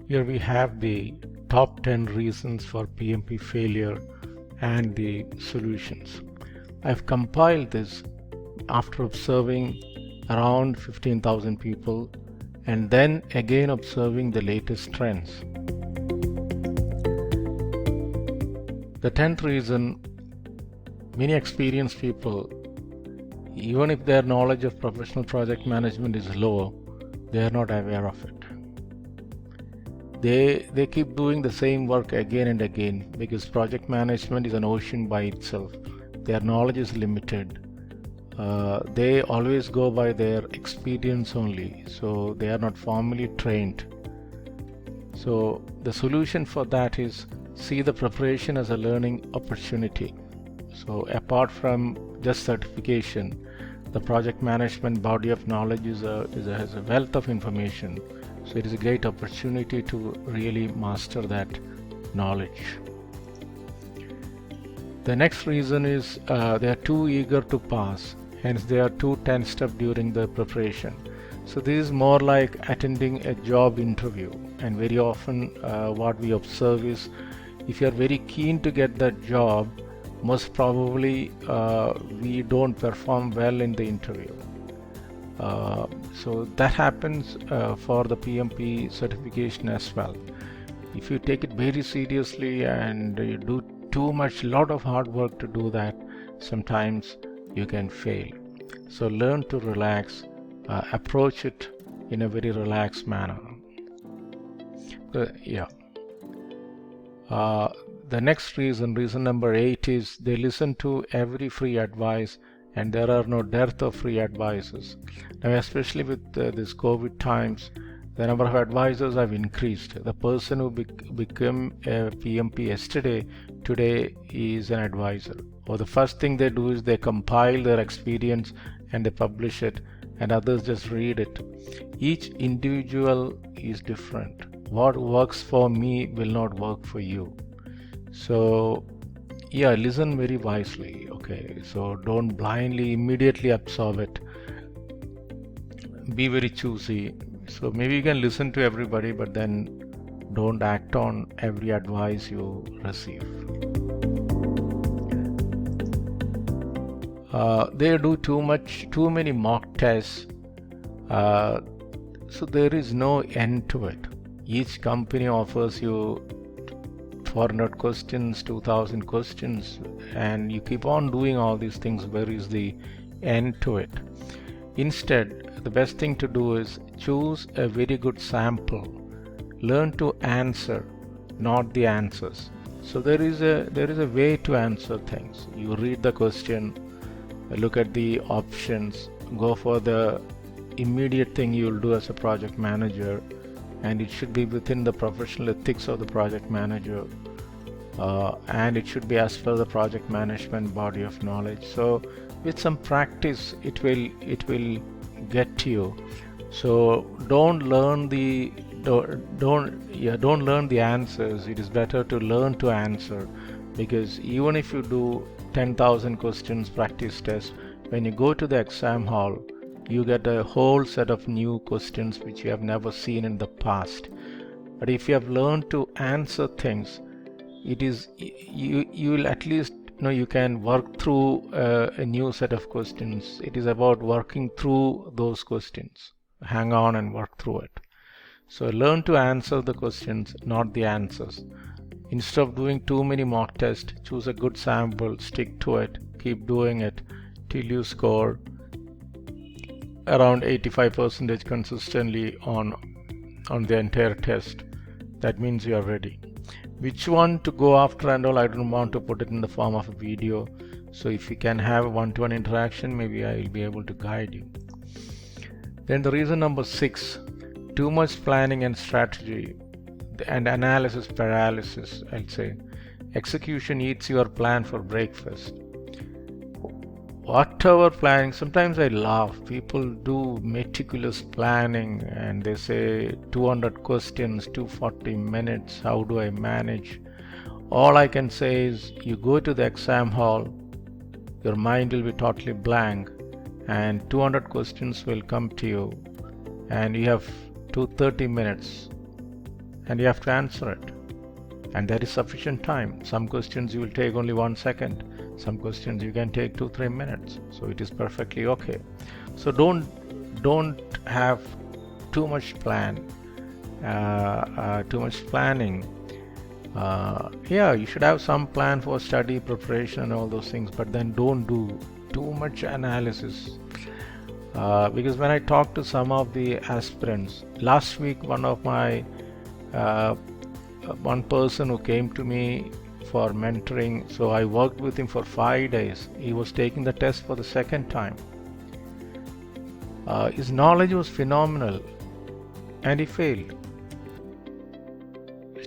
Here we have the top 10 reasons for PMP failure and the solutions. I've compiled this after observing around 15,000 people and then again observing the latest trends. The 10th reason, many experienced people, even if their knowledge of professional project management is low, they are not aware of it. They keep doing the same work again and again because project management is an ocean by itself. Their knowledge is limited. They always go by their experience only, so they are not formally trained. So the solution for that is see the preparation as a learning opportunity. So apart from just certification, the project management body of knowledge has a wealth of information. So it is a great opportunity to really master that knowledge. The next reason is they are too eager to pass, hence they are too tensed up during the preparation. So this is more like attending a job interview, and very often what we observe is if you are very keen to get that job, most probably we don't perform well in the interview. So that happens for the PMP certification as well. If you take it very seriously and you do too much, lot of hard work to do that, sometimes you can fail. So learn to relax, approach it in a very relaxed manner. The next reason number 8 is they listen to every free advice and there are no dearth of free advices. Now, especially with this COVID times, the number of advisors have increased. The person who became a PMP yesterday, today is an advisor. Or the first thing they do is they compile their experience and they publish it, and others just read it. Each individual is different. What works for me will not work for you. So listen very wisely. Okay, so don't blindly immediately absorb it. Be very choosy. So maybe you can listen to everybody, but then don't act on every advice you receive. They do too many mock tests. So there is no end to it. Each company offers you 400 questions, 2000 questions, and you keep on doing all these things. Where is the end to it? Instead, the best thing to do is choose a very good sample. Learn to answer, not the answers. So there is a way to answer things. You read the question, look at the options, go for the immediate thing you'll do as a project manager, and it should be within the professional ethics of the project manager, and it should be as per the project management body of knowledge. So with some practice it will get to you. So don't learn the answers. It is better to learn to answer, because even if you do 10,000 questions practice test, when you go to the exam hall, you get a whole set of new questions which you have never seen in the past. But if you have learned to answer things, it is you will at least you can work through a new set of questions. It is about working through those questions. Hang on and work through it. So learn to answer the questions, not the answers. Instead of doing too many mock tests, choose a good sample, stick to it, keep doing it till you score around 85% consistently on the entire test. That means you are ready. Which one to go after and all, I don't want to put it in the form of a video. So if you can have a one-to-one interaction, maybe I will be able to guide you. Then the reason number 6, too much planning and strategy and analysis paralysis, I'll say. Execution eats your plan for breakfast. Whatever planning, sometimes I laugh. People do meticulous planning and they say 200 questions, 240 minutes, how do I manage? All I can say is you go to the exam hall, your mind will be totally blank and 200 questions will come to you and you have 230 minutes and you have to answer it. And there is sufficient time. Some questions you will take only 1 second. Some questions you can take 2-3 minutes. So it is perfectly okay. So don't have too much planning. Yeah, you should have some plan for study preparation and all those things, but then don't do too much analysis. Because when I talked to some of the aspirants last week, one person who came to me for mentoring, so I worked with him for 5 days. He was taking the test for the second time. His knowledge was phenomenal, and he failed.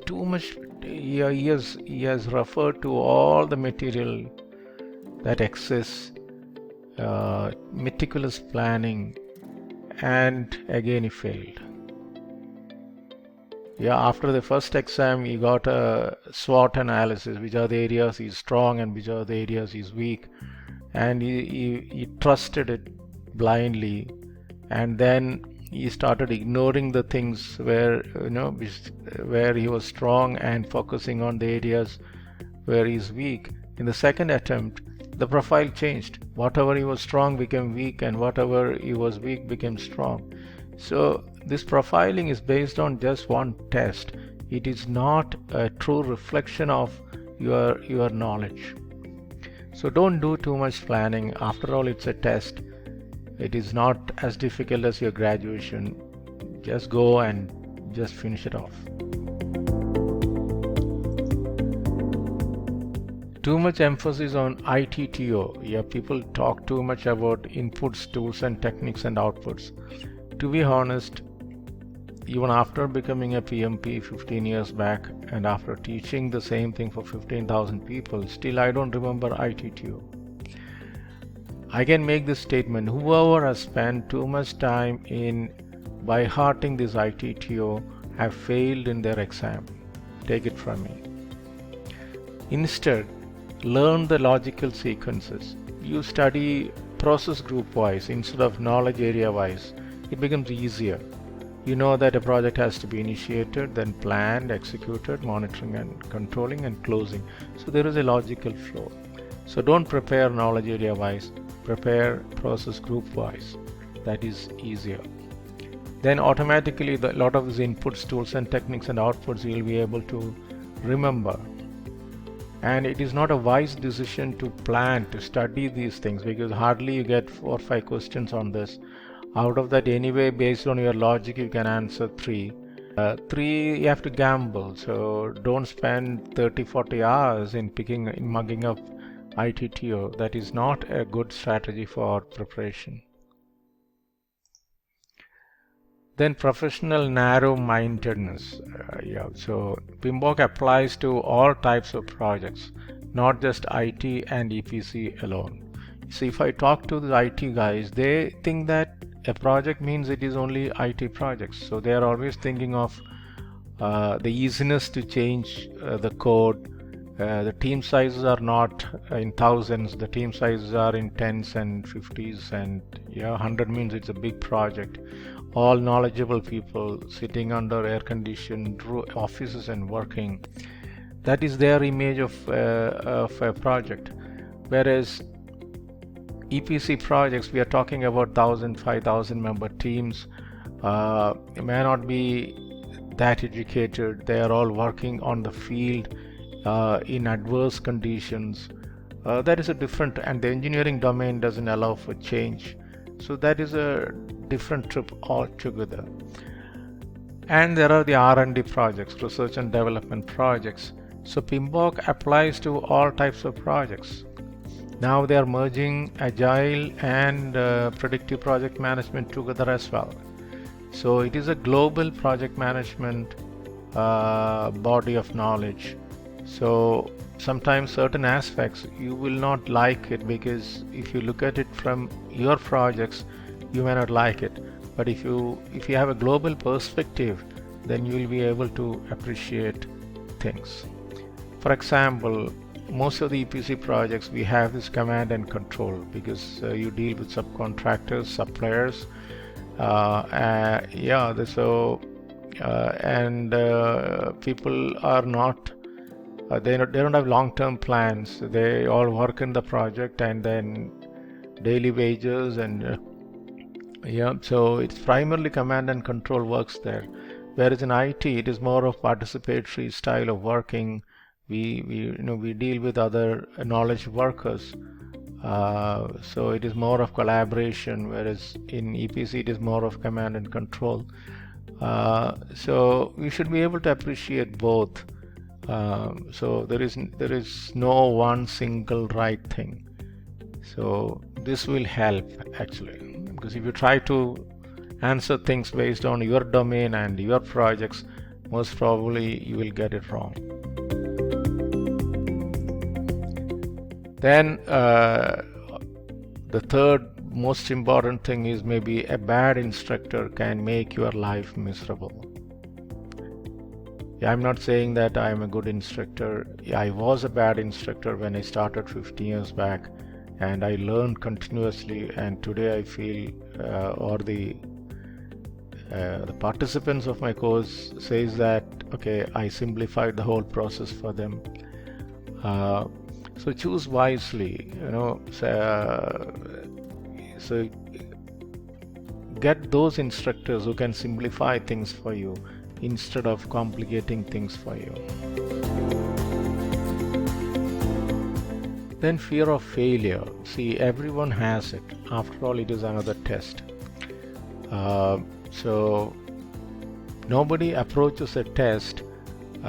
Too much. He has referred to all the material that exists, meticulous planning, and again he failed. Yeah, after the first exam, he got a SWOT analysis, which are the areas he's strong and which are the areas he's weak, and he trusted it blindly, and then he started ignoring the things where where he was strong and focusing on the areas where he's weak. In the second attempt, the profile changed. Whatever he was strong became weak, and whatever he was weak became strong. So this profiling is based on just one test. It is not a true reflection of your knowledge. So don't do too much planning. After all, it's a test. It is not as difficult as your graduation. Just go and just finish it off. Too much emphasis on ITTO. Yeah, people talk too much about inputs, tools and techniques and outputs. To be honest, even after becoming a PMP 15 years back and after teaching the same thing for 15,000 people, still I don't remember ITTO. I can make this statement: whoever has spent too much time in by hearting this ITTO have failed in their exam. Take it from me. Instead, learn the logical sequences. You study process group wise instead of knowledge area wise. It becomes easier. You know that a project has to be initiated, then planned, executed, monitoring and controlling and closing. So there is a logical flow. So don't prepare knowledge area wise, prepare process group wise. That is easier. Then automatically a lot of these inputs, tools and techniques and outputs you will be able to remember. And it is not a wise decision to plan to study these things, because hardly you get 4 or 5 questions on this. Out of that, anyway, based on your logic, you can answer 3. 3 you have to gamble, so don't spend 30-40 hours in mugging up ITTO. That is not a good strategy for preparation. Then professional narrow-mindedness. So PMBOK applies to all types of projects, not just IT and EPC alone. See, if I talk to the IT guys, they think that a project means it is only IT projects. So they are always thinking of the easiness to change the code. The team sizes are not in thousands. The team sizes are in tens and 50s, and 100 means it's a big project. All knowledgeable people sitting under air-conditioned offices and working. That is their image of a project. Whereas EPC projects, we are talking about 1,000, 5,000 member teams, may not be that educated. They are all working on the field in adverse conditions. That is a different, and the engineering domain doesn't allow for change. So that is a different trip altogether. And there are the R&D projects, research and development projects. So PMBOK applies to all types of projects. Now they are merging agile and predictive project management together as well. So it is a global project management body of knowledge. So sometimes certain aspects you will not like it, because if you look at it from your projects, you may not like it. But if you have a global perspective, then you will be able to appreciate things. For example, most of the EPC projects, we have this command and control, because you deal with subcontractors, suppliers. So and people are not, they don't have long-term plans. They all work in the project and then daily wages and yeah, so it's primarily command and control works there. Whereas in IT, it is more of participatory style of working. We deal with other knowledge workers. So it is more of collaboration, whereas in EPC it is more of command and control. So we should be able to appreciate both. So there is no one single right thing. So this will help actually, because if you try to answer things based on your domain and your projects, most probably you will get it wrong. Then the third most important thing is maybe a bad instructor can make your life miserable. I'm not saying that I'm a good instructor. I was a bad instructor when I started 15 years back, and I learned continuously, and today I feel or the participants of my course says that okay, I simplified the whole process for them. So choose wisely, so get those instructors who can simplify things for you instead of complicating things for you. Then fear of failure. See, everyone has it. After all, it is another test. So nobody approaches a test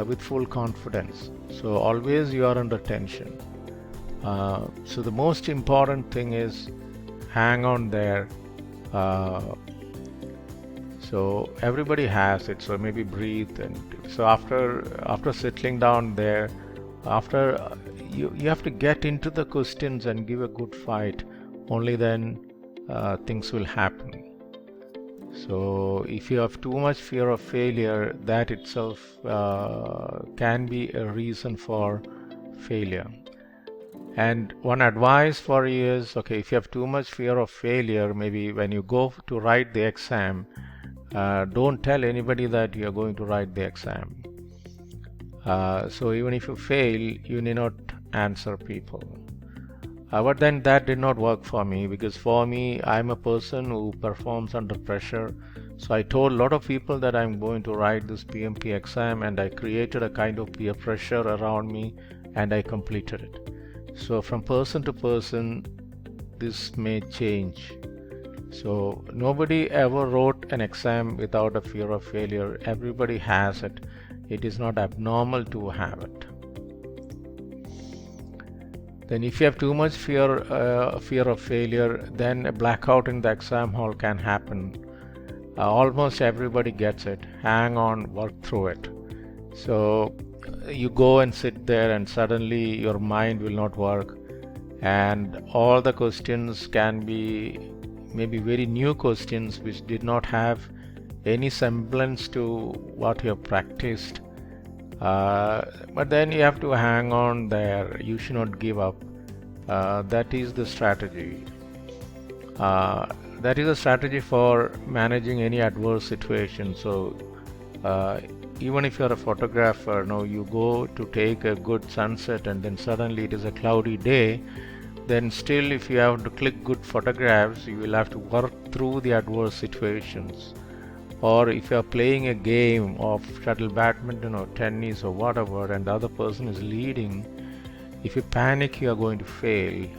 with full confidence. So always you are under tension. So the most important thing is hang on there. So everybody has it. So maybe breathe, and so after settling down there, after you have to get into the questions and give a good fight. Only then things will happen. So if you have too much fear of failure, that itself can be a reason for failure. And one advice for you is, okay, if you have too much fear of failure, maybe when you go to write the exam, don't tell anybody that you are going to write the exam. So even if you fail, you need not answer people. But then that did not work for me, because for me, I'm a person who performs under pressure. So I told a lot of people that I'm going to write this PMP exam, and I created a kind of peer pressure around me, and I completed it. So from person to person, this may change. So nobody ever wrote an exam without a fear of failure. Everybody has it. It is not abnormal to have it. Then if you have too much fear of failure, then a blackout in the exam hall can happen. Almost everybody gets it. Hang on, work through it. So you go and sit there, and suddenly your mind will not work, and all the questions can be maybe very new questions which did not have any semblance to what you have practiced. But then you have to hang on there. You should not give up. That is the strategy. That is a strategy for managing any adverse situation. So even if you're a photographer, you go to take a good sunset and then suddenly it is a cloudy day, then still if you have to click good photographs, you will have to work through the adverse situations. Or if you are playing a game of shuttle badminton or tennis or whatever, and the other person is leading, if you panic, you are going to fail.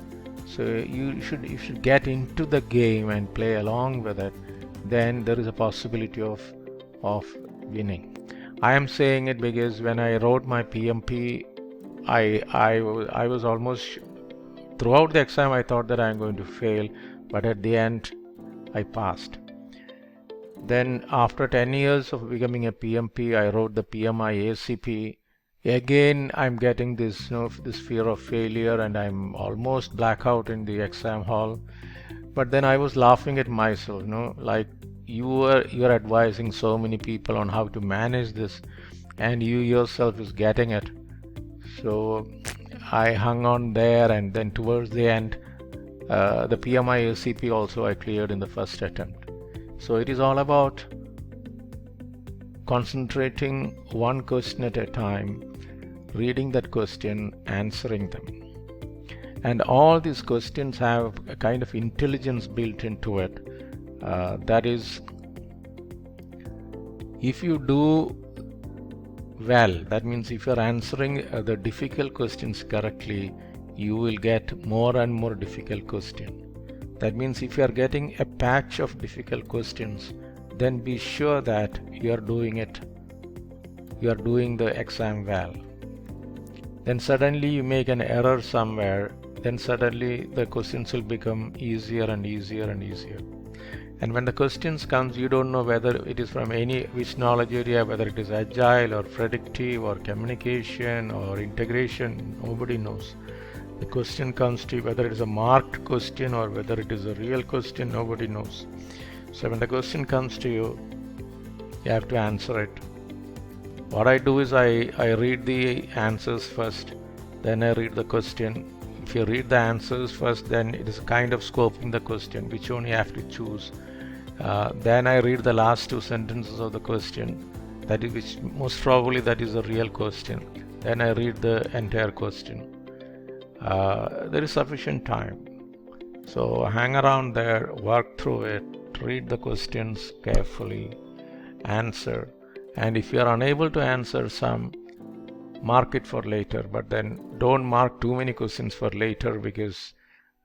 So you should get into the game and play along with it. Then there is a possibility of winning. I am saying it because when I wrote my PMP, I was almost throughout the exam I thought that I am going to fail, but at the end I passed. Then after 10 years of becoming a PMP, I wrote the PMI ACP. Again, I'm getting this fear of failure, and I'm almost blackout in the exam hall. But then I was laughing at myself, like you're advising so many people on how to manage this, and you yourself is getting it. So I hung on there, and then towards the end, the PMI ACP also I cleared in the first attempt. So it is all about concentrating one question at a time, reading that question, answering them. And all these questions have a kind of intelligence built into it. That is, if you do well, that means if you're answering the difficult questions correctly, you will get more and more difficult questions. That means if you are getting a patch of difficult questions, then be sure that you are doing the exam well. Then suddenly you make an error somewhere, then suddenly the questions will become easier and easier and easier. And when the questions comes, you don't know whether it is from which knowledge area, whether it is agile or predictive or communication or integration, nobody knows. The question comes to you, whether it is a marked question or whether it is a real question, nobody knows. So when the question comes to you, you have to answer it. What I do is I read the answers first, then I read the question. If you read the answers first, then it is kind of scoping the question, which one you have to choose. Then I read the last two sentences of the question, that is which most probably that is a real question. Then I read the entire question. There is sufficient time. So hang around there, work through it, read the questions carefully, answer. And if you are unable to answer some, mark it for later, but then don't mark too many questions for later, because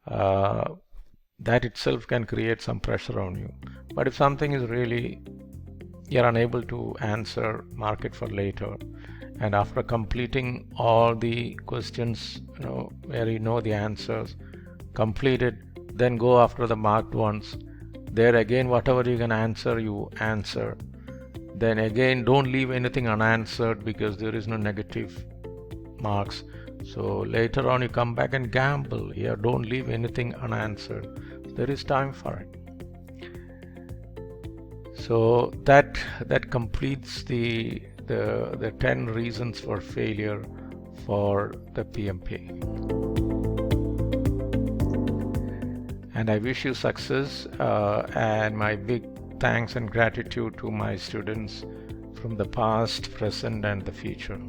that itself can create some pressure on you. But if something is really you're unable to answer, mark it for later. And after completing all the questions, where you know the answers, complete it, then go after the marked ones. There again, whatever you can answer, you answer. Then again, don't leave anything unanswered, because there is no negative marks. So later on you come back and gamble. Here, don't leave anything unanswered. There is time for it. So that completes the 10 reasons for failure for the PMP. And I wish you success, and my big thanks and gratitude to my students from the past, present, and the future.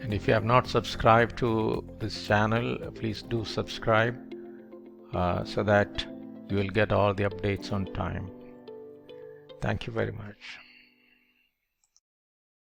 And if you have not subscribed to this channel, please do subscribe, so that you will get all the updates on time. Thank you very much.